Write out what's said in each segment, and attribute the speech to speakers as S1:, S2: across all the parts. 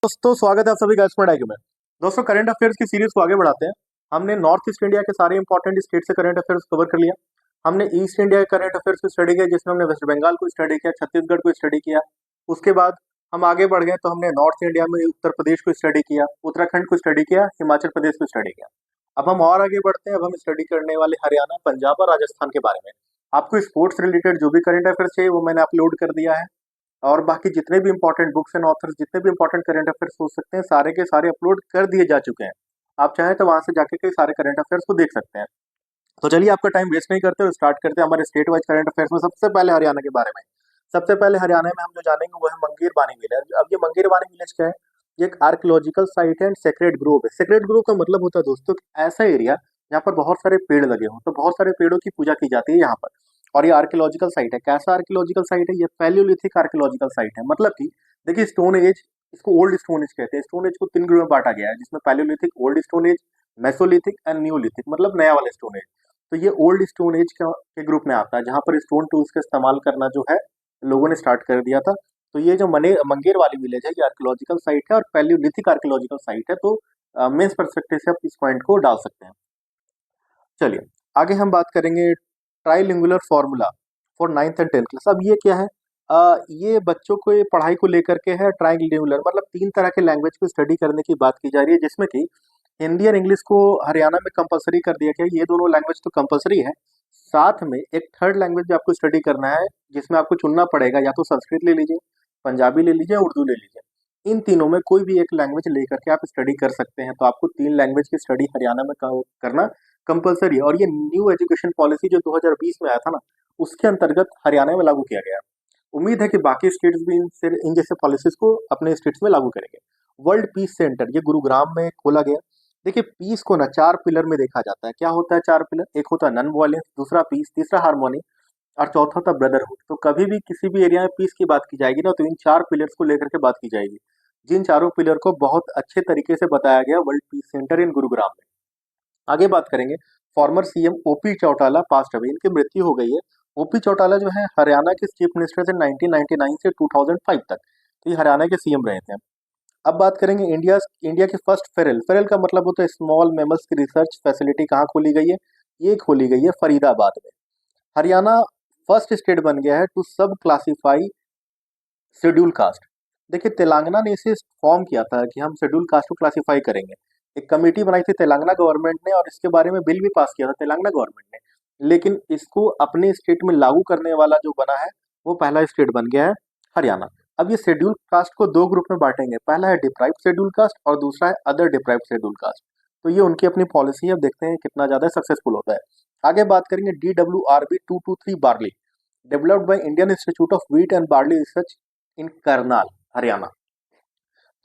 S1: दोस्तों स्वागत है आप सभी का एक्सपर्ट आईक्यू में। दोस्तों करंट अफेयर्स की सीरीज को आगे बढ़ाते हैं। हमने नॉर्थ ईस्ट इंडिया के सारे इंपॉर्टेंट स्टेट से करंट अफेयर्स कवर कर लिया। हमने ईस्ट इंडिया के करंट अफेयर्स को स्टडी किया, जिसमें हमने वेस्ट बंगाल को स्टडी किया, छत्तीसगढ़ को स्टडी किया। उसके बाद हम आगे बढ़ गए तो हमने नॉर्थ इंडिया में उत्तर प्रदेश को स्टडी किया, उत्तराखंड को स्टडी किया, हिमाचल प्रदेश को स्टडी किया। अब हम और आगे बढ़ते हैं। अब हम स्टडी करने वाले हरियाणा, पंजाब और राजस्थान के बारे में। आपको स्पोर्ट्स रिलेटेड जो भी करंट अफेयर्स चाहिए वो मैंने अपलोड कर दिया है, और बाकी जितने भी इंपॉर्टेंट बुक्स एंड ऑथर्स, जितने भी इंपॉर्टेंट करंट अफेयर्स हो सकते हैं, सारे के सारे अपलोड कर दिए जा चुके हैं। आप चाहें तो वहां से जाके के सारे करंट अफेयर्स को देख सकते हैं। तो चलिए आपका टाइम वेस्ट नहीं करते और स्टार्ट करते हैं हमारे स्टेट वाइज करंट अफेयर्स में। सबसे पहले हरियाणा के बारे में। सबसे पहले हरियाणा में हम जो जानेंगे वो है मंगेर बानी विलेज। अब ये मंगेर बानी विलेज क्या है? ये एक आर्कियोलॉजिकल साइट है एंड सेक्रेड ग्रोव है। सेक्रेड ग्रोव का मतलब होता है दोस्तों ऐसा एरिया जहाँ पर बहुत सारे पेड़ लगे हों, तो बहुत सारे पेड़ों की पूजा की जाती है यहाँ पर। और ये आर्कियोलॉजिकल साइट है। कैसा आर्कियोलॉजिकल साइट है? ये पैलियोलिथिक आर्कियोलॉजिकल साइट है। मतलब कि देखिए स्टोन एज, इसको ओल्ड स्टोन एज कहते हैं। स्टोन एज को 3 ग्रुप में बांटा गया है, जिसमें Palaeolithic, old stone age, Mesolithic and Neolithic, मतलब नया वाला स्टोन एज। तो ये ओल्ड स्टोन एज के ग्रुप में आता है, जहाँ पर स्टोन टूल्स का इस्तेमाल करना जो है लोगों ने स्टार्ट कर दिया था। तो ये जो मंगेर वाली विलेज है ये आर्कियोलॉजिकल साइट है और पैलियोलिथिक आर्कियोलॉजिकल साइट है। तो मेंस पर्सपेक्टिव से आप इस पॉइंट को डाल सकते हैं। चलिए आगे हम बात करेंगे trilingual formula for 9th and 10th class. अब ये क्या है? ये बच्चों को ये पढ़ाई को लेकर के है। ट्राइलिंगुलर मतलब 3 तरह के लैंग्वेज को स्टडी करने की बात की जा रही है, जिसमें कि हिंदी और इंग्लिश को हरियाणा में कंपलसरी कर दिया गया। ये दोनों लैंग्वेज तो कंपलसरी है, साथ में एक थर्ड लैंग्वेज भी आपको स्टडी करना है, जिसमें आपको चुनना पड़ेगा, या तो संस्कृत ले लीजिए, पंजाबी ले लीजिए, उर्दू ले लीजिए। इन तीनों में कोई भी एक लैंग्वेज लेकर के आप स्टडी कर सकते हैं। तो आपको 3 लैंग्वेज की स्टडी हरियाणा में करना कंपलसरी है। और ये न्यू एजुकेशन पॉलिसी जो 2020 में आया था ना, उसके अंतर्गत हरियाणा में लागू किया गया। उम्मीद है कि बाकी स्टेट्स भी इन जैसे पॉलिसीज को अपने स्टेट्स में लागू करेंगे। वर्ल्ड पीस सेंटर ये गुरुग्राम में खोला गया। देखिए पीस को ना 4 पिलर में देखा जाता है। क्या होता है 4 पिलर? एक होता है नॉन वायलेंस, दूसरा पीस, तीसरा हार्मोनी और चौथा होता है ब्रदरहुड। तो कभी भी किसी भी एरिया में पीस की बात की जाएगी ना, तो इन 4 पिलर्स को लेकर के बात की जाएगी, जिन चारों पिलर को बहुत अच्छे तरीके से बताया गया वर्ल्ड पीस सेंटर इन गुरुग्राम में। आगे बात करेंगे farmer CM OP Chautala passed away, इनकी मृत्यु हो गई है। ओपी चौटाला जो है हरियाणा के चीफ मिनिस्टर थे 1999 से 2005 तक। तो ये हरियाणा के सीएम रहे थे। अब बात करेंगे इंडिया की फर्स्ट फेरल। फेरल का मतलब होता है स्मॉल मैमल्स की रिसर्च फैसिलिटी कहाँ खोली गई है? ये खोली गई है फरीदाबाद में। हरियाणा फर्स्ट स्टेट बन गया है टू सब क्लासीफाई शेड्यूल कास्ट। देखिए तेलंगाना ने इसे फॉर्म किया था कि हम शेड्यूल कास्ट को क्लासीफाई करेंगे। एक कमेटी बनाई थी तेलंगाना गवर्नमेंट ने, और इसके बारे में बिल भी पास किया था तेलंगाना गवर्नमेंट ने। लेकिन इसको अपने स्टेट में लागू करने वाला जो बना है वो पहला स्टेट बन गया है हरियाणा। अब ये शेड्यूल कास्ट को 2 ग्रुप में बांटेंगे। पहला है डिप्राइव्ड शेड्यूल कास्ट और दूसरा है अदर डिप्राइव्ड शेड्यूल कास्ट। तो ये उनकी अपनी पॉलिसी है। अब देखते हैं कितना ज्यादा सक्सेसफुल होता है। आगे बात करेंगे DWRB 223 barley, developed by Indian institute of wheat and barley research इन करनाल हरियाणा।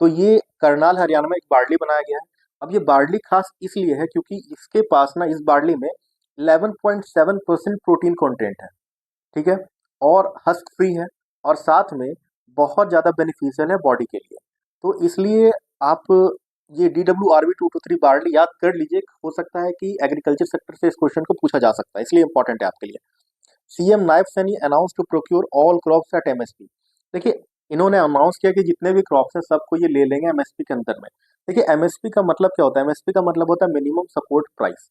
S1: तो ये करनाल हरियाणा में एक बार्ली बनाया गया है। अब ये बार्ली खास इसलिए है क्योंकि इसके पास ना इस बार्ली में 11.7% प्रोटीन कंटेंट है, ठीक है, और हस्क फ्री है, और साथ में बहुत ज़्यादा बेनिफिशियल है बॉडी के लिए। तो इसलिए आप ये DWRB 223 बार्ली याद कर लीजिए। हो सकता है कि एग्रीकल्चर सेक्टर से इस क्वेश्चन को पूछा जा सकता है, इसलिए इंपॉर्टेंट है आपके लिए। CM Nayab Saini announce to procure all crops at MSP. देखिए इन्होंने अनाउंस किया कि जितने भी क्रॉप्स हैं सबको ये ले लेंगे एमएसपी के अंदर में। देखिए एमएसपी का मतलब क्या होता है? एमएसपी का मतलब होता है मिनिमम सपोर्ट प्राइस।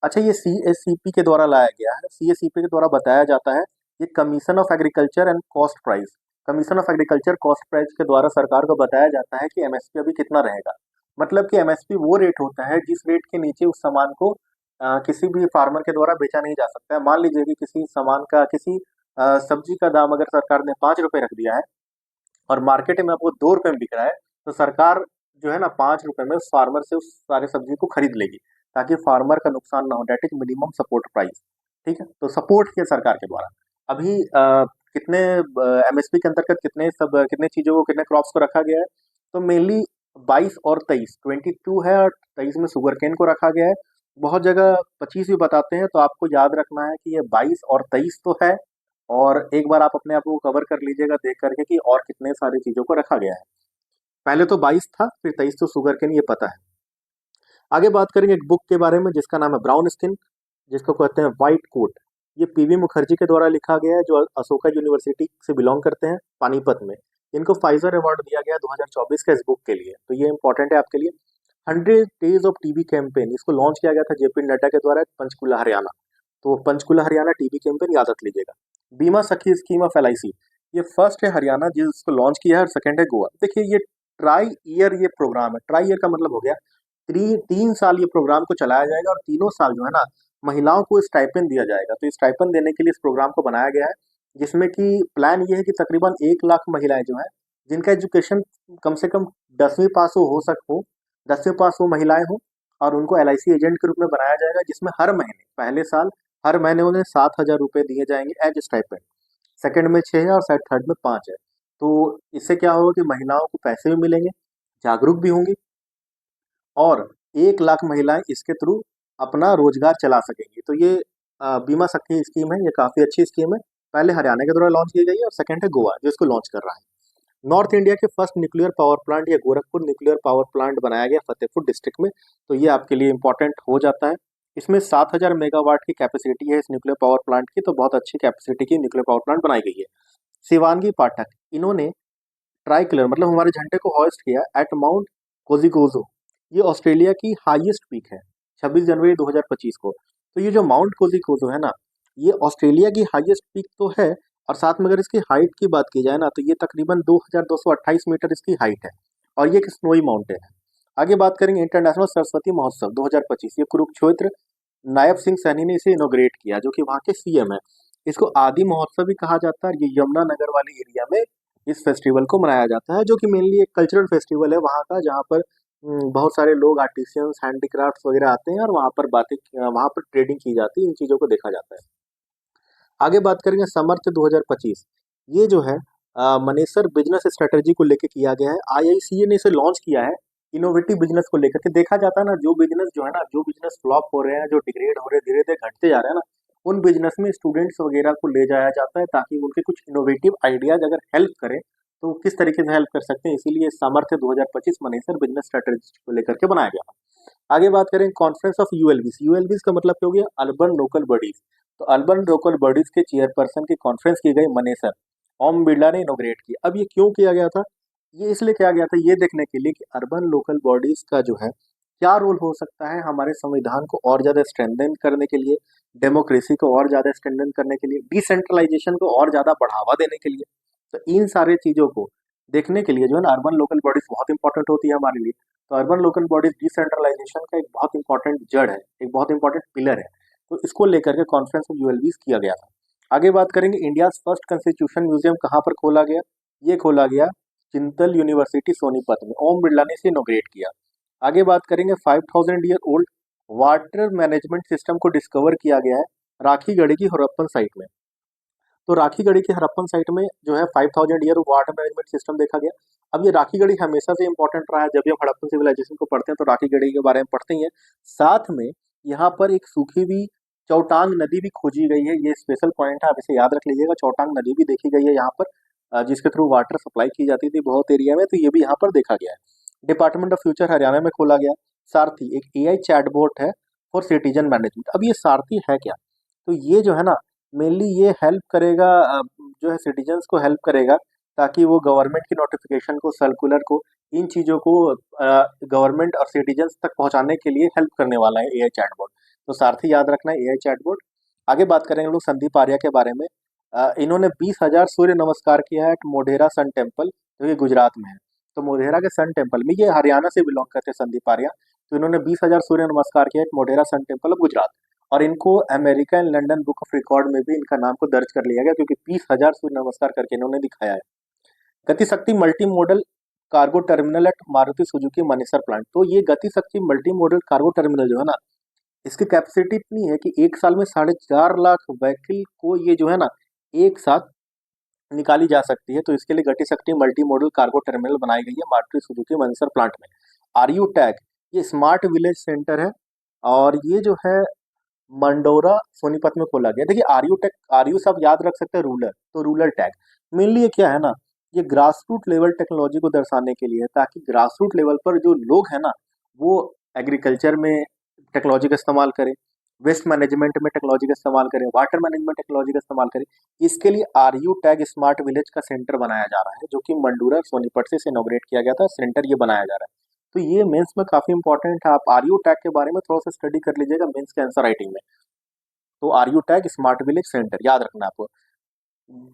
S1: अच्छा ये सीएससीपी के द्वारा लाया गया है। सीएससीपी के द्वारा बताया जाता है ये commission of agriculture and cost price. Commission of agriculture cost price के द्वारा सरकार को बताया जाता है कि एमएसपी अभी कितना रहेगा। मतलब कि एमएसपी वो रेट होता है जिस रेट के नीचे उस सामान को किसी भी फार्मर के द्वारा बेचा नहीं जा सकता है। मान लीजिए कि किसी सामान का, किसी सब्जी का दाम अगर सरकार ने 5 रुपए रख दिया है और मार्केट में आपको 2 रुपए में बिक रहा है, तो सरकार जो है ना 5 रुपए में उस फार्मर से उस सारे सब्जी को खरीद लेगी, ताकि फार्मर का नुकसान ना हो। That is minimum support price, ठीक है। तो सपोर्ट किया सरकार के द्वारा। अभी कितने एमएसपी के अंतर्गत कितने चीजों को, कितने क्रॉप्स को रखा गया है? तो मेनली 22 और 23, 22 है और 23 में शुगर केन को रखा गया है। बहुत जगह 25 भी बताते हैं, तो आपको याद रखना है कि ये 22 और 23 तो है। और एक बार आप अपने आप को कवर कर लीजिएगा देख करके कि और कितने सारी चीजों को रखा गया है। पहले तो 22 था, फिर 23 तो शुगर केन, ये पता है। आगे बात करेंगे एक बुक के बारे में जिसका नाम है ब्राउन स्किन, जिसको कहते हैं व्हाइट कोट। ये पीवी मुखर्जी के द्वारा लिखा गया है, जो अशोका यूनिवर्सिटी से बिलोंग करते हैं पानीपत में। इनको फाइजर अवार्ड दिया गया 2024 के इस बुक के लिए, तो ये इंपॉर्टेंट है आपके लिए। 100 डेज ऑफ टीबी कैंपेन, इसको लॉन्च किया गया था जेपी नड्डा के द्वारा पंचकुला हरियाणा। तो पंचकुला हरियाणा टीबी कैंपेन याद रख लीजिएगा। बीमा सखी स्कीम ऑफ एलआईसी, ये फर्स्ट है हरियाणा जिसको लॉन्च किया है, और सेकंड है गोवा। देखिए ये ट्राई ईयर ये प्रोग्राम है, ट्राई ईयर का मतलब हो गया 3 साल ये प्रोग्राम को चलाया जाएगा, और तीनों साल जो है ना महिलाओं को स्टाइपेंड दिया जाएगा। तो स्टाइपेंड देने के लिए इस प्रोग्राम को बनाया गया है, जिसमें कि प्लान ये है कि तकरीबन 1 लाख महिलाएं जो है जिनका एजुकेशन कम से कम 10वीं पास हो सको, 10वीं पास हो महिलाएं हो, और उनको एलआईसी एजेंट के रूप में बनाया जाएगा, जिसमें हर महीने पहले साल हर महीने उन्हें 7,000 रुपये दिए जाएंगे एज स्टाइपेंड, सेकंड में 6 है और शायद थर्ड में 5 है। तो इससे क्या होगा कि महिलाओं को पैसे भी मिलेंगे, जागरूक भी होंगी, और 1 लाख महिलाएं इसके थ्रू अपना रोजगार चला सकेंगी। तो ये बीमा सखी स्कीम है, ये काफ़ी अच्छी स्कीम है। पहले हरियाणा के द्वारा लॉन्च की गई है, और सेकंड है गोवा जो इसको लॉन्च कर रहा है। नॉर्थ इंडिया के फर्स्ट न्यूक्लियर पावर प्लांट, या गोरखपुर न्यूक्लियर पावर प्लांट बनाया गया फतेहपुर डिस्ट्रिक्ट में, तो ये आपके लिए इंपॉर्टेंट हो जाता है। इसमें 7,000 मेगावाट की कैपेसिटी है इस न्यूक्लियर पावर प्लांट की, तो बहुत अच्छी कैपेसिटी की न्यूक्लियर पावर प्लांट बनाई गई है। शिवांगी पाठक, इन्होंने ट्राई कलर मतलब हमारे झंडे को हॉइस्ट किया एट माउंट कोजिकोजो, ये ऑस्ट्रेलिया की हाईएस्ट पीक है 26 जनवरी 2025 को। तो ये जो माउंट कोजिकोजो है ना, ये ऑस्ट्रेलिया की हाईएस्ट पीक तो है, और साथ में अगर इसकी हाइट की बात की जाए ना, तो ये तकरीबन 2,228 मीटर इसकी हाइट है, और ये एक स्नोई माउंटेन है। आगे बात करेंगे इंटरनेशनल सरस्वती महोत्सव 2025, ये कुरुक्षेत्र नायब सिंह सैनी ने इसे इनोग्रेट किया, जो कि वहाँ के सीएम है। इसको आदि महोत्सव भी कहा जाता है, और ये यमुना नगर वाले एरिया में इस फेस्टिवल को मनाया जाता है, जो कि मेनली एक कल्चरल फेस्टिवल है वहाँ का, जहाँ पर बहुत सारे लोग आर्टिसियंस हैंडीक्राफ्ट्स वगैरह आते हैं, और वहाँ पर ट्रेडिंग की जाती है, इन चीज़ों को देखा जाता है। आगे बात करेंगे समर्थ 2025, ये जो है मनेसर बिजनेस स्ट्रेटजी को लेकर किया गया है, आईआईसीए ने इसे लॉन्च किया है इनोवेटिव बिजनेस को लेकर के। देखा जाता है ना, जो बिजनेस जो है ना, जो बिजनेस फ्लॉप हो रहे हैं, जो डिग्रेड हो रहे हैं, धीरे धीरे घटते जा रहे हैं ना, उन बिजनेस में स्टूडेंट्स वगैरह को ले जाया जाता है, ताकि उनके कुछ इनोवेटिव आइडियाज अगर हेल्प करें तो किस तरीके से हेल्प कर सकते हैं। इसीलिए सामर्थ्य 2025 मनेसर बिजनेस स्ट्रेटजी को लेकर के बनाया गया। आगे बात करें कॉन्फ्रेंस ऑफ यूएलबीस, यूएलबीस का मतलब क्या हो गया, अर्बन लोकल बॉडीज। तो अर्बन लोकल बॉडीज के चेयरपर्सन की कॉन्फ्रेंस की गई मनेसर, ओम बिरला ने इनोग्रेट की। अब ये क्यों किया गया था, ये इसलिए किया गया था ये देखने के लिए कि अर्बन लोकल बॉडीज का जो है क्या रोल हो सकता है हमारे संविधान को और ज़्यादा स्ट्रेंथन करने के लिए, डेमोक्रेसी को और ज़्यादा स्ट्रेंथन करने के लिए, डिसेंट्रलाइजेशन को और ज़्यादा बढ़ावा देने के लिए। तो इन सारे चीज़ों को देखने के लिए जो है ना, अर्बन लोकल बॉडीज बहुत इंपॉर्टेंट होती है हमारे लिए। तो अर्बन लोकल बॉडीज डिसेंट्रलाइजेशन का एक बहुत इंपॉर्टेंट जड़ है, एक बहुत इंपॉर्टेंट पिलर है। तो इसको लेकर के कॉन्फ्रेंस ऑफ यूएलबीज किया गया था। आगे बात करेंगे इंडिया फर्स्ट कॉन्स्टिट्यूशन म्यूजियम कहाँ पर खोला गया, ये खोला गया चिंतल यूनिवर्सिटी सोनीपत में, ओम बिरला ने इसे इनोग्रेट किया। आगे बात करेंगे 5,000 year old water management system को डिस्कवर किया गया है राखीगढ़ी की हड़प्पन साइट में। तो राखीगढ़ी की हड़प्पन साइट में जो है 5,000 ईयर वाटर मैनेजमेंट सिस्टम देखा गया। अब ये राखीगढ़ी हमेशा से इंपॉर्टेंट रहा है, जब भी हम हड़प्पन सिविलाइजेशन को पढ़ते हैं तो राखीगढ़ी के बारे में पढ़ते ही हैं। साथ में यहाँ पर एक सूखी हुई चौटांग नदी भी खोजी गई है, ये स्पेशल पॉइंट है, आप इसे याद रख लीजिएगा। चौटांग नदी भी देखी गई है यहाँ पर, जिसके थ्रू वाटर सप्लाई की जाती थी बहुत एरिया में, तो ये भी यहाँ पर देखा गया है। डिपार्टमेंट ऑफ फ्यूचर हरियाणा में खोला गया। सारथी एक एआई चैटबॉट है फॉर सिटीजन मैनेजमेंट। अब ये सारथी है क्या, तो ये जो है ना मेनली ये हेल्प करेगा, जो है सिटीजन्स को हेल्प करेगा, ताकि वो गवर्नमेंट की नोटिफिकेशन को, सर्कुलर को, इन चीज़ों को गवर्नमेंट और सिटीजन्स तक पहुंचाने के लिए हेल्प करने वाला है एआई चैटबॉट। तो सारथी याद रखना है, एआई चैटबॉट। आगे बात करेंगे लोग संदीप आर्या के बारे में। इन्होंने 20,000 सूर्य नमस्कार किया है एट मोढेरा सन टेम्पल, जो कि गुजरात में है। तो मोढेरा के सन टेम्पल में, ये हरियाणा से बिलोंग करते हैं संदीप आर्या, तो इन्होंने 20,000 सूर्य नमस्कार किया at Modhera sun temple of Gujarat, और इनको America and London book of record में भी इनका नाम को दर्ज कर लिया गया, क्योंकि 20,000 सूर्य नमस्कार करके इन्होंने दिखाया है। Gati Shakti multi modal cargo terminal at Maruti Suzuki Manesar plant. तो ये गति Shakti multi modal cargo terminal जो है ना, इसकी कैपेसिटी इतनी है कि एक साल में 4.5 लाख व्हीकल को ये जो है ना एक साथ निकाली जा सकती है। तो इसके लिए गति Shakti multi modal cargo terminal बनाई गई है मारुति सुजुकी मनेसर प्लांट में। आरयू टैग, ये स्मार्ट विलेज सेंटर है, और ये जो है मंडोरा सोनीपत में खोला गया। देखिए आरयू टैग, आरयू सब याद रख सकते हैं, रूरल, तो रूरल टैग मेनली ये क्या है ना, ये ग्रास रूट लेवल टेक्नोलॉजी को दर्शाने के लिए है, ताकि ग्रास रूट लेवल पर जो लोग हैं ना वो एग्रीकल्चर में टेक्नोलॉजी का इस्तेमाल करें, वेस्ट मैनेजमेंट में टेक्नोलॉजी का इस्तेमाल करें, वाटर मैनेजमेंट टेक्नोलॉजी का इस्तेमाल करें। इसके लिए आरयू टैग स्मार्ट विलेज का सेंटर बनाया जा रहा है, जो कि मंडूरा सोनीपत से इनॉग्रेट किया गया था, सेंटर ये बनाया जा रहा है। तो ये मेंस में काफी इंपॉर्टेंट है, आप आरयू टैग के बारे में थोड़ा सा स्टडी कर लीजिएगा मेंस के आंसर राइटिंग में। तो RU tag smart village centre याद रखना आपको।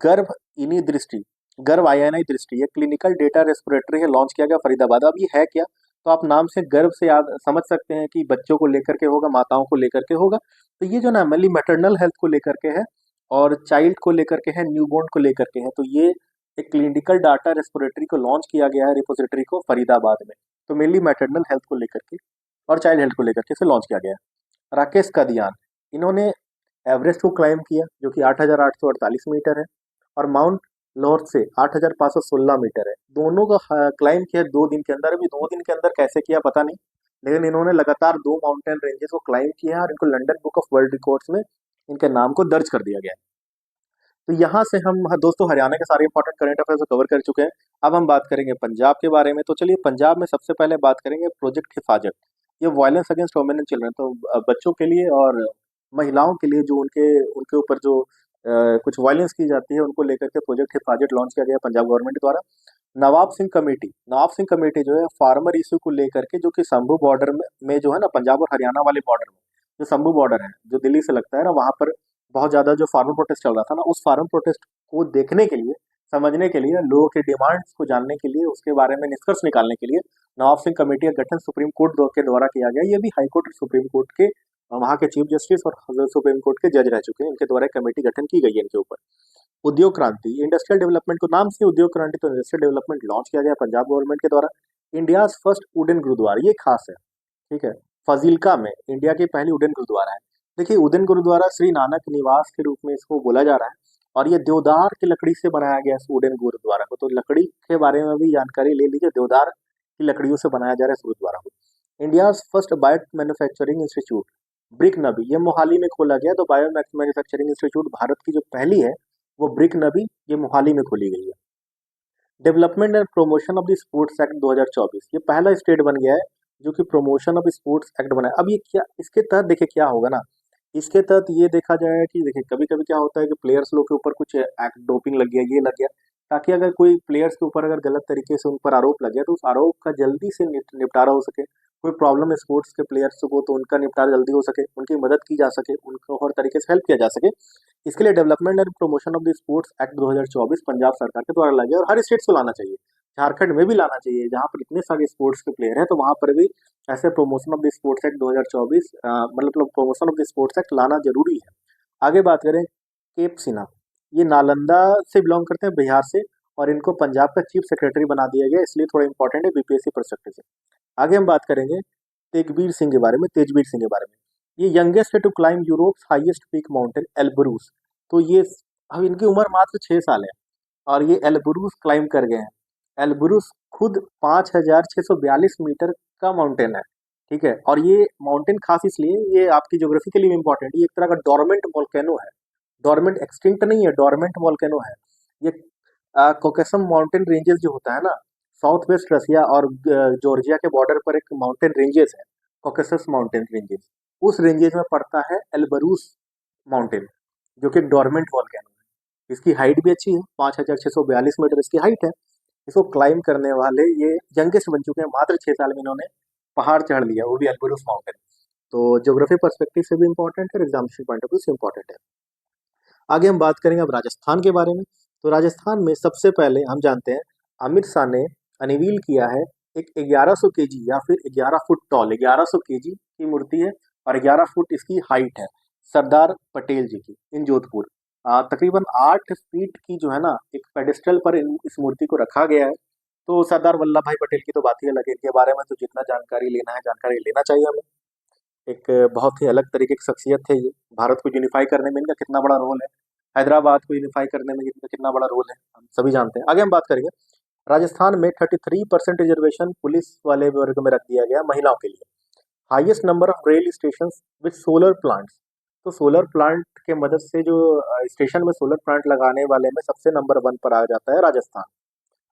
S1: गर्भ इनी दृष्टि, गर्भ आईएनआई दृष्टि, ये क्लिनिकल डेटा रेस्पिरेटरी है, लॉन्च किया गया फरीदाबाद। अब ये है क्या, तो आप नाम से गर्भ से याद समझ सकते हैं कि बच्चों को लेकर के होगा, माताओं को लेकर के होगा। तो ये जो ना मेनली मैटरनल हेल्थ को लेकर के है और चाइल्ड को लेकर के है, न्यूबॉर्न को लेकर के है। तो ये एक क्लिनिकल डाटा रेस्पिरेटरी को लॉन्च किया गया है रिपोजिटरी को फरीदाबाद में। तो मेनली मैटरनल हेल्थ को लेकर के और चाइल्ड हेल्थ को लेकर के इसे लॉन्च किया गया है। राकेश कादियान, इन्होंने एवरेस्ट को क्लाइम किया जो कि 8,848 मीटर है, और माउंट लोअर से 8,516 मीटर है। दोनों का क्लाइम किया 2 दिन के अंदर। अभी 2 दिन के अंदर कैसे किया पता नहीं, लेकिन इन्होंने लगातार 2 माउंटेन रेंजेस को क्लाइम किया है और इनको London book of world records में इनके नाम को दर्ज कर दिया गया है। तो यहाँ से हम दोस्तों हरियाणा के सारे इंपॉर्टेंट करंट अफेयर्स को कवर कर चुके हैं। अब हम बात करेंगे पंजाब के बारे में। तो चलिए पंजाब में सबसे पहले बात करेंगे प्रोजेक्ट हिफाजत। ये violence against women and children, तो बच्चों के लिए और महिलाओं के लिए जो उनके उनके ऊपर जो कुछ वायलेंस की जाती है उनको लेकर के प्रोजेक्ट हिफाजत लॉन्च किया गया पंजाब गवर्नमेंट द्वारा। नवाब सिंह कमेटी जो है फार्मर इशू को लेकर के, जो कि शंभू बॉर्डर में जो है ना, पंजाब और हरियाणा वाले बॉर्डर में जो शंभू बॉर्डर है जो दिल्ली से लगता है ना, वहां पर बहुत ज्यादा जो फार्मर प्रोटेस्ट चल रहा था ना, उस फार्मर प्रोटेस्ट को देखने के लिए, समझने के लिए, लोगों के डिमांड्स को जानने के लिए, उसके बारे में निष्कर्ष निकालने के लिए नवाब सिंह कमेटी का गठन सुप्रीम कोर्ट के द्वारा किया गया। ये भी हाई कोर्ट और सुप्रीम कोर्ट के वहाँ के चीफ जस्टिस और सुप्रीम कोर्ट के जज रह चुके हैं, इनके द्वारा कमेटी गठन की गई है इनके ऊपर। उद्योग क्रांति, इंडस्ट्रियल डेवलपमेंट को नाम से उद्योग क्रांति, तो इंडस्ट्रियल डेवलपमेंट लॉन्च किया गया पंजाब गवर्नमेंट के द्वारा। इंडिया फर्स्ट वुडन गुरुद्वारा, ये खास है, ठीक है, फाजिल्का में इंडिया की पहली वुडन गुरुद्वारा है। देखिए वुडन गुरुद्वारा श्री नानक निवास के रूप में इसको बोला जा रहा है, और ये देवदार की लकड़ी से बनाया गया इस वुडन गुरुद्वारा को। तो लकड़ी के बारे में भी जानकारी ले लीजिए, देवदार की लकड़ियों से बनाया जा रहा है इस गुरुद्वारा को। India first bio manufacturing institute brick नबी, ये मोहाली में खोला गया। तो बायो मैन्युफैक्चरिंग इंस्टीट्यूट भारत की जो पहली है वो ब्रिक नबी, ये मोहाली में खोली गई है। Development and promotion of the sports act 2024, ये पहला स्टेट बन गया है जो कि प्रमोशन ऑफ स्पोर्ट्स एक्ट बना है। अब ये क्या, इसके तहत देखिए क्या होगा ना, इसके तहत ये देखा जाएगा कि देखिए कभी कभी क्या होता है कि प्लेयर्स लोग के ऊपर कुछ एक्ट डोपिंग लग गया, ये लग गया, ताकि अगर कोई प्लेयर्स के ऊपर अगर गलत तरीके से उन पर आरोप लग गया तो उस आरोप का जल्दी से निपटारा हो सके। कोई प्रॉब्लम है स्पोर्ट्स के प्लेयर्स को तो उनका निपटारा जल्दी हो सके, उनकी मदद की जा सके, उनको हर तरीके से हेल्प किया जा सके। इसके लिए development and promotion of the sports act 2024 Punjab सरकार के द्वारा लाया गया, और हर स्टेट को लाना चाहिए, झारखंड में भी लाना चाहिए, जहाँ पर इतने सारे स्पोर्ट्स के प्लेयर हैं तो वहां पर भी ऐसे promotion of the sports act 2024 मतलब promotion of the sports act लाना जरूरी है। आगे बात करें केप सिन्हा, ये नालंदा से बिलोंग करते हैं, बिहार से, और इनको पंजाब का चीफ सेक्रेटरी बना दिया गया, इसलिए थोड़ा इंपॉर्टेंट है बीपीएससी परस्पेक्टिव से। आगे हम बात करेंगे तेजवीर सिंह के बारे में, ये यंगेस्ट है to climb Europe's highest peak mountain Elbrus. तो ये अब इनकी उम्र मात्र 6 साल है और ये एल्ब्रूस क्लाइम कर गए हैं। एल्ब्रूस खुद 5,642 मीटर का माउंटेन है, ठीक है, और ये माउंटेन खास इसलिए, ये आपकी ज्योग्राफी के लिए इम्पोर्टेंट, ये एक तरह का डोरमेंट वोल्केनो है, डोरमेंट एक्सटिंक्ट नहीं है, डोरमेंट वोल्केनो है ये। कोकेसम माउंटेन रेंजेस जो होता है ना, साउथ वेस्ट रसिया और जॉर्जिया के बॉर्डर पर एक माउंटेन रेंजेस है, कोकेसस माउंटेन रेंजेस, उस रेंजेस में पड़ता है एल्बरूस माउंटेन, जो कि डोरमेंट वोल्केनो है। इसकी हाइट भी अच्छी है, 5,642 मीटर इसकी हाइट है। इसको क्लाइम करने वाले ये यंगेस्ट बन चुके हैं, मात्र 6 साल में इन्होंने पहाड़ चढ़ लिया, वो भी एल्बरूस माउंटेन। तो ज्योग्राफी पर्सपेक्टिव से भी इंपॉर्टेंट है, एग्जामिनेशन पॉइंट ऑफ व्यू से इंपॉर्टेंट है। आगे हम बात करेंगे अब राजस्थान के बारे में। तो राजस्थान में सबसे पहले हम जानते हैं अमित शाह ने अनवील किया है एक 1100 केजी या फिर 11 फुट टॉल, 1100 केजी की मूर्ति है और 11 फुट इसकी हाइट है, सरदार पटेल जी की इन जोधपुर। तकरीबन 8 फीट की जो है ना एक पेडेस्टल पर इस मूर्ति को रखा गया है। तो सरदार वल्लभ भाई पटेल की तो बात ही अलग है, इनके बारे में तो जितना जानकारी लेना है जानकारी लेना चाहिए हमें। एक बहुत ही अलग तरीके की शख्सियत थे ये, भारत को यूनिफाई करने में इनका कितना बड़ा रोल है, हैदराबाद को यूनिफाई करने में इनका कितना बड़ा रोल है, हम सभी जानते हैं। आगे हम बात करेंगे राजस्थान में 33% रिजर्वेशन पुलिस वाले वर्ग में रख दिया गया महिलाओं के लिए। Highest number of rail station with solar plants, तो सोलर प्लांट के मदद से जो स्टेशन में सोलर प्लांट लगाने वाले में सबसे नंबर 1 पर आ जाता है Rajasthan.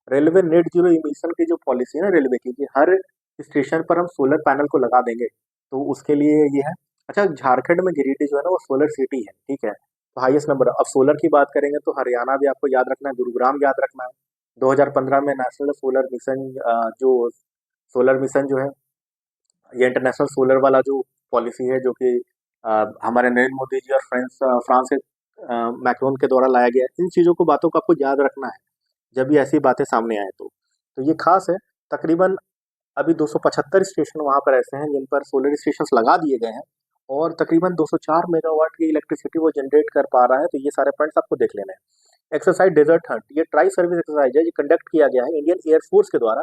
S1: Railway net zero emission की जो पॉलिसी है ना रेलवे की, कि हर स्टेशन पर हम सोलर पैनल को लगा देंगे, तो उसके लिए ये है। अच्छा, झारखंड में गिरिडीह जो है ना वो सोलर सिटी है, ठीक है। तो हाईएस्ट नंबर, अब सोलर की बात करेंगे तो हरियाणा भी आपको याद रखना है, गुरुग्राम याद रखना है। 2015 में नेशनल सोलर मिशन, जो सोलर मिशन जो है, ये इंटरनेशनल सोलर वाला जो पॉलिसी है, जो कि हमारे नरेंद्र मोदी जी और फ्रांस के मैक्रोन के द्वारा लाया गया है। इन चीज़ों को, बातों को आपको याद रखना है जब भी ऐसी बातें सामने आए तो ये खास है। तकरीबन अभी 275 स्टेशन वहाँ पर ऐसे हैं जिन पर सोलर स्टेशन लगा दिए गए हैं, और तकरीबन 204 मेगावाट की इलेक्ट्रिसिटी वो जनरेट कर पा रहा है। तो ये सारे पॉइंट्स आपको देख लेने हैं। एक्सरसाइज डेजर्ट हंट, ये ट्राई सर्विस एक्सरसाइज है, ये कंडक्ट किया गया है इंडियन एयरफोर्स के द्वारा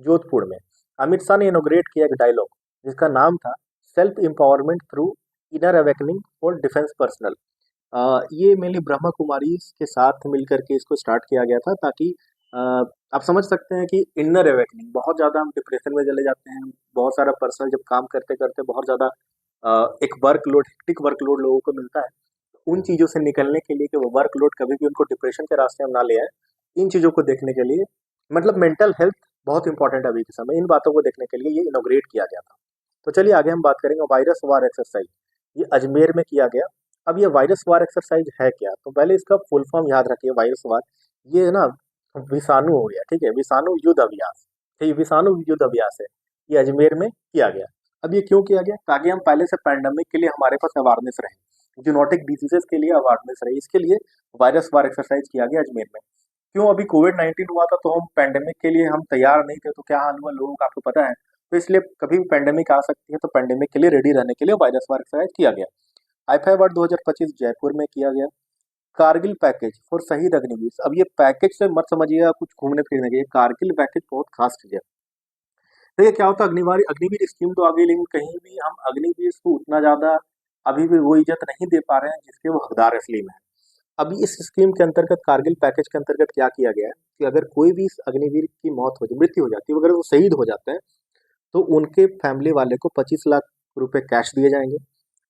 S1: जोधपुर में। अमित शाह ने इनोग्रेट किया एक डायलॉग जिसका नाम था self empowerment through inner awakening for defence personnel. ये मेनली ब्रह्मा कुमारी के साथ मिलकर के इसको स्टार्ट किया गया था, ताकि अ, आप समझ सकते हैं कि इनर अवेकनिंग, बहुत ज़्यादा हम डिप्रेशन में चले जाते हैं। बहुत सारा पर्सनल जब काम करते करते बहुत ज़्यादा एक वर्कलोड, हेक्टिक वर्कलोड लोगों को मिलता है। उन चीज़ों से निकलने के लिए कि वो वर्कलोड कभी भी उनको डिप्रेशन के रास्ते में ना ले आए, इन चीज़ों को देखने के लिए, मतलब मेंटल हेल्थ बहुत इंपॉर्टेंट है अभी के समय, इन बातों को देखने के लिए ये इनोग्रेट किया गया था। तो चलिए आगे हम बात करेंगे वायरस वार एक्सरसाइज। ये अजमेर में किया गया। अब ये वायरस वार एक्सरसाइज है क्या, तो पहले इसका फुल फॉर्म याद रखिए। वायरस वार, ये है ना विषाणु हो गया, ठीक है, विषाणु युद्ध अभ्यास। ठीक है, विषाणु युद्ध अभ्यास है, ये अजमेर में किया गया। अब ये क्यों किया गया, ताकि हम पहले से पैंडेमिक के लिए हमारे पास अवेयरनेस रहे, जूनोटिक डिजीजेस के लिए अवेयरनेस रहे, इसके लिए वायरस वार एक्सरसाइज किया गया अजमेर में। क्यों, अभी कोविड-19 हुआ था तो हम पैंडेमिक के लिए हम तैयार नहीं थे, तो क्या हाल हुआ लोगों का आपको पता है। तो इसलिए कभी भी पैंडेमिक आ सकती है, तो पैंडेमिक के लिए रेडी रहने के लिए वायरस वार एक्सरसाइज किया गया। आई अवार्ड 2025 जयपुर में किया गया। कारगिल पैकेज फॉर शहीद अग्निवीर। अब ये पैकेज से मत समझिएगा कुछ घूमने फिरने के, ये कारगिल पैकेज बहुत खास चीज है। तो ये क्या होता है, अग्निवार अग्निवीर स्कीम तो आ गई, लेकिन कहीं भी हम अग्निवीर को उतना ज्यादा अभी भी वो इज्जत नहीं दे पा रहे हैं जिसके वो हकदार असली में है। अभी इस स्कीम के अंतर्गत, कारगिल पैकेज के अंतर्गत क्या किया गया है कि अगर कोई भी इस अग्निवीर की मृत्यु हो जाती है, अगर वो शहीद हो जाते हैं, तो उनके फैमिली वाले को 25 लाख रुपए कैश दिए जाएंगे,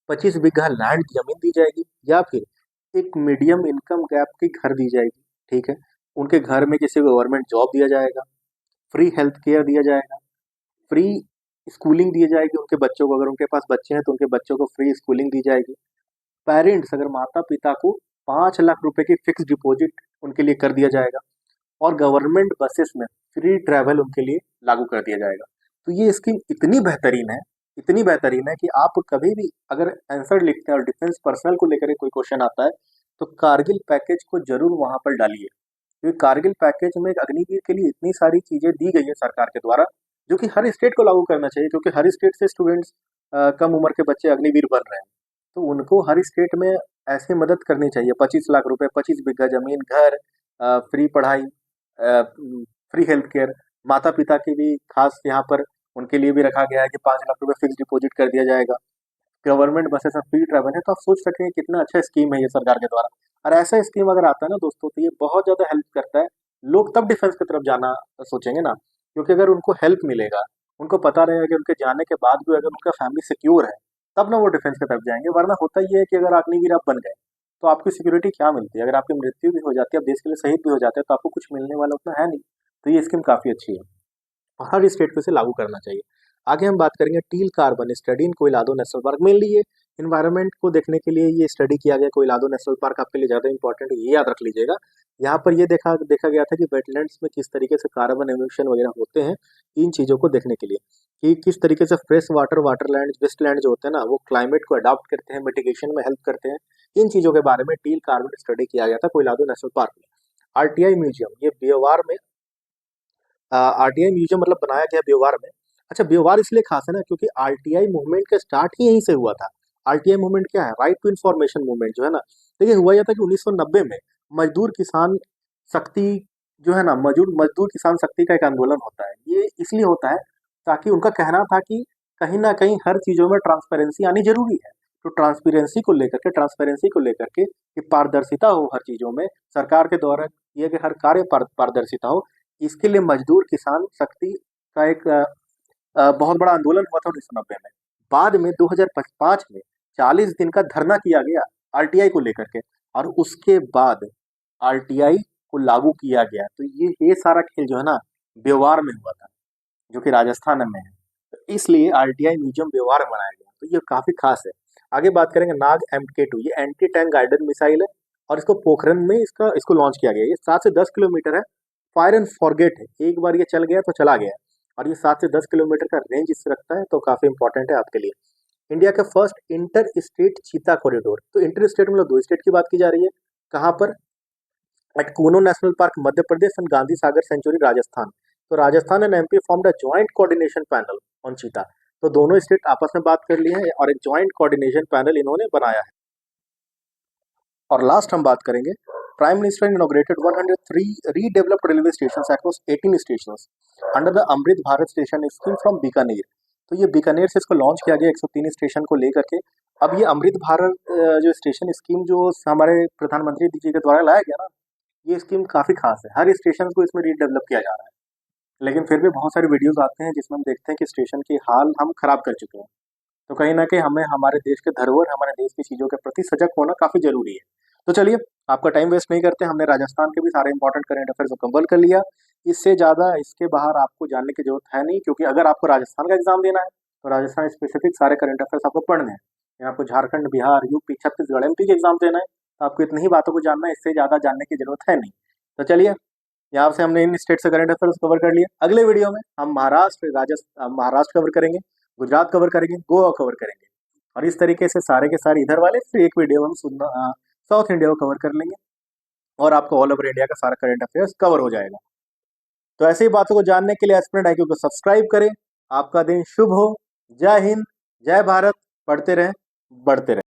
S1: 25 बीघा लैंड जमीन दी जाएगी, या फिर एक मीडियम इनकम गैप की घर दी जाएगी। ठीक है, उनके घर में किसी को गवर्नमेंट जॉब दिया जाएगा, फ्री हेल्थ केयर दिया जाएगा, फ्री स्कूलिंग दी जाएगी उनके बच्चों को, अगर उनके पास बच्चे हैं तो उनके बच्चों को फ्री स्कूलिंग दी जाएगी। पेरेंट्स, अगर माता पिता को 5 लाख रुपए की फिक्स डिपॉजिट उनके लिए कर दिया जाएगा, और गवर्नमेंट बसेस में फ्री ट्रैवल उनके लिए लागू कर दिया जाएगा। तो ये स्कीम इतनी बेहतरीन है, इतनी बेहतरीन है कि आप कभी भी अगर आंसर लिखते हैं और डिफेंस पर्सनल को लेकर कोई क्वेश्चन आता है, तो कारगिल पैकेज को जरूर वहां पर डालिए। क्योंकि कारगिल पैकेज में अग्निवीर के लिए इतनी सारी चीजें दी गई है सरकार के द्वारा, जो कि हर स्टेट को लागू करना चाहिए, क्योंकि हर स्टेट से स्टूडेंट्स, कम उम्र के बच्चे अग्निवीर बन रहे हैं। तो उनको हर स्टेट में ऐसे मदद करनी चाहिए। 25 लाख रुपए, 25 बीघा जमीन, घर, फ्री पढ़ाई, फ्री हेल्थ केयर। माता पिता की भी खास यहाँ पर उनके लिए भी रखा गया है कि 5 लाख रुपए फिक्स डिपॉजिट कर दिया जाएगा। गवर्नमेंट बसेस में फ्री ट्रैवल है। तो आप सोच सकते हैं कितना अच्छा स्कीम है ये सरकार के द्वारा। और ऐसा स्कीम अगर आता है ना दोस्तों, तो ये बहुत ज्यादा हेल्प करता है। लोग तब डिफेंस की तरफ जाना सोचेंगे ना, क्योंकि अगर उनको हेल्प मिलेगा, उनको पता रहेगा कि उनके जाने के बाद भी अगर उनका फैमिली सिक्योर है, तब ना वो डिफेंस की तरफ जाएंगे। वरना होता ये है कि अगर अग्निवीर आप बन गए, तो आपकी सिक्योरिटी क्या मिलती है, अगर आपकी मृत्यु भी हो जाती है, आप देश के लिए शहीद भी हो जाते हैं, तो आपको कुछ मिलने वाला उतना है नहीं। तो ये स्कीम काफी अच्छी है, हर स्टेट को इसे लागू करना चाहिए। आगे हम बात करेंगे teal carbon study in Keoladeo national park. Mainly ये इन्वायरमेंट को देखने के लिए ये स्टडी किया गया। कोइलादो नेशनल पार्क आपके लिए ज़्यादा इंपॉर्टेंट है, ये याद रख लीजिएगा। यहाँ पर ये देखा देखा गया था कि वेटलैंड्स में किस तरीके से कार्बन एमिशन वगैरह होते हैं, इन चीज़ों को देखने के लिए कि किस तरीके से फ्रेश वाटर, वाटरलैंड, वेस्टलैंड जो होते हैं ना, वो क्लाइमेट को अडॉप्ट करते हैं, मिटिगेशन में हेल्प करते हैं। इन चीज़ों के बारे में टील कार्बन स्टडी किया गया था कोइलादो नेशनल पार्क में। आरटीआई म्यूजियम, ये ब्योवार में, आरटीआई म्यूजियम मतलब बनाया गया ब्योवार में। अच्छा, ब्योवार इसलिए खास है ना क्योंकि आरटीआई मूवमेंट का स्टार्ट ही यहीं से हुआ था। आरटीआई मूवमेंट क्या है, राइट टू इन्फॉर्मेशन मूवमेंट जो है ना। देखिए हुआ यह था कि 1990 में मजदूर किसान शक्ति जो है ना, मजदूर मजदूर किसान शक्ति का एक आंदोलन होता है। ये इसलिए होता है ताकि उनका कहना था कि कहीं ना कहीं हर चीजों में ट्रांसपेरेंसी आनी जरूरी है। तो ट्रांसपेरेंसी को लेकर के कि पारदर्शिता हो हर चीजों में, सरकार के द्वारा किए गए हर कार्य पारदर्शिता हो, इसके लिए मजदूर किसान शक्ति का एक बहुत बड़ा आंदोलन हुआ था 1990 में। बाद में 2005 में 40 दिन का धरना किया गया आरटीआई को लेकर के, और उसके बाद आरटीआई को लागू किया गया। तो ये सारा खेल जो है ना ब्योवार में हुआ था, जो कि राजस्थान में है। तो इसलिए आरटीआई म्यूजियम ब्योवार में बनाया गया, तो ये काफी खास है। आगे बात करेंगे नाग MK2, ये एंटी टैंक गाइडेड मिसाइल है और इसको पोखरण में इसको लॉन्च किया गया है। ये 7 से 10 किलोमीटर है, फायर एंड फॉरगेट है, एक बार ये चल गया तो चला गया है और ये 7 से 10 किलोमीटर का रेंज इससे रखता है, तो काफी इंपॉर्टेंट है आपके लिए। इंडिया का फर्स्ट इंटर स्टेट चीता कॉरिडोर, तो इंटर स्टेट मतलब 2 स्टेट की बात की जा रही है। कहाँ पर? At Kuno national park Madhya Pradesh and Gandhi Sagar sanctuary Rajasthan. तो Rajasthan and MP formed a joint coordination panel on cheetah. तो दोनों स्टेट आपस में बात कर लिए हैं और एक जॉइंट कोऑर्डिनेशन पैनल इन्होंने बनाया है। और लास्ट हम बात करेंगे, prime minister inaugurated 103 redeveloped railway station across 18 station under the Amrit Bharat station scheme from Bikaner. तो ये बीकानेर से इसको लॉन्च किया गया 103 स्टेशन को लेकर के। अब ये अमृत भारत जो स्टेशन स्कीम जो हमारे प्रधानमंत्री जी के द्वारा लाया गया ना, ये स्कीम काफी खास है। हर स्टेशन को इसमें रीडेवलप किया जा रहा है, लेकिन फिर भी बहुत सारे वीडियोस आते हैं जिसमें हम देखते हैं कि स्टेशन की हाल हम खराब कर चुके हैं। तो कहीं ना कहीं हमें हमारे देश के धरोहर, हमारे देश की चीज़ों के प्रति सजग होना काफ़ी ज़रूरी है। तो चलिए, आपका टाइम वेस्ट नहीं करते, हमने राजस्थान के भी सारे इंपॉर्टेंट करेंट अफेयर्स को कवर कर लिया। इससे ज़्यादा इसके बाहर आपको जानने की जरूरत है नहीं, क्योंकि अगर आपको राजस्थान का एग्जाम देना है तो राजस्थान स्पेसिफिक सारे करेंट अफेयर्स आपको पढ़ने हैं। या आपको झारखंड, बिहार, यूपी, छत्तीसगढ़, MP के एग्जाम देना है तो आपको इतनी ही बातों को जानना है, इससे ज़्यादा जानने की जरूरत है नहीं। तो चलिए, यहाँ से हमने इन स्टेट से करंट अफेयर्स कवर कर लिया। अगले वीडियो में हम महाराष्ट्र कवर करेंगे, गुजरात कवर करेंगे, गोवा कवर करेंगे और इस तरीके से सारे के सारे इधर वाले, फिर एक वीडियो में हम साउथ इंडिया को कवर कर लेंगे और आपको ऑल ओवर इंडिया का सारा करंट अफेयर्स कवर हो जाएगा। तो ऐसी ही बातों को जानने के लिए एस्पिरेंट IQ को सब्सक्राइब करें। आपका दिन शुभ हो। जय हिंद, जय भारत, पढ़ते रहें, बढ़ते रहें।